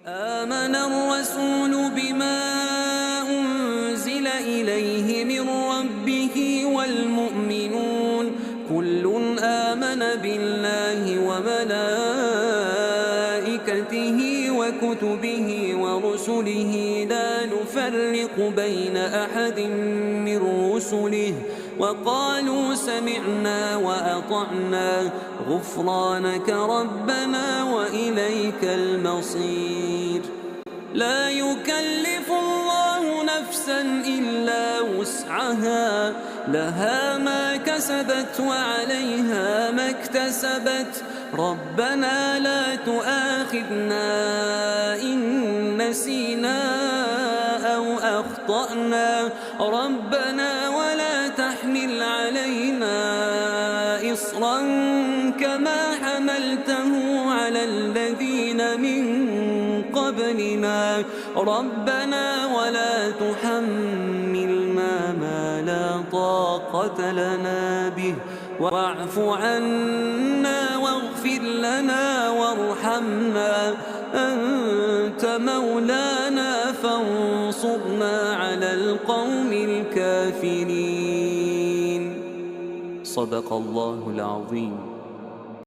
آمن الرسول بما أنزل إليه من ربه والمؤمنون كل آمن بالله وملائكته وكتبه ورسله لا نفرق بين أحد من رسله وقالوا سمعنا وأطعنا غفرانك ربنا وإليك المصير. لا يكلف الله نفسا إلا وسعها لها ما كسبت وعليها ما اكتسبت ربنا لا تؤاخذنا إن نسينا أو أخطأنا ربنا ولا تحمل علينا إصرا كما حملته على الذين من قبلنا ربنا ولا تحملنا ما لا طاقة لنا به واعف عنا واغفر لنا وارحمنا أنت مولانا فانصرنا على القوم الكافرين. صدق الله العظيم.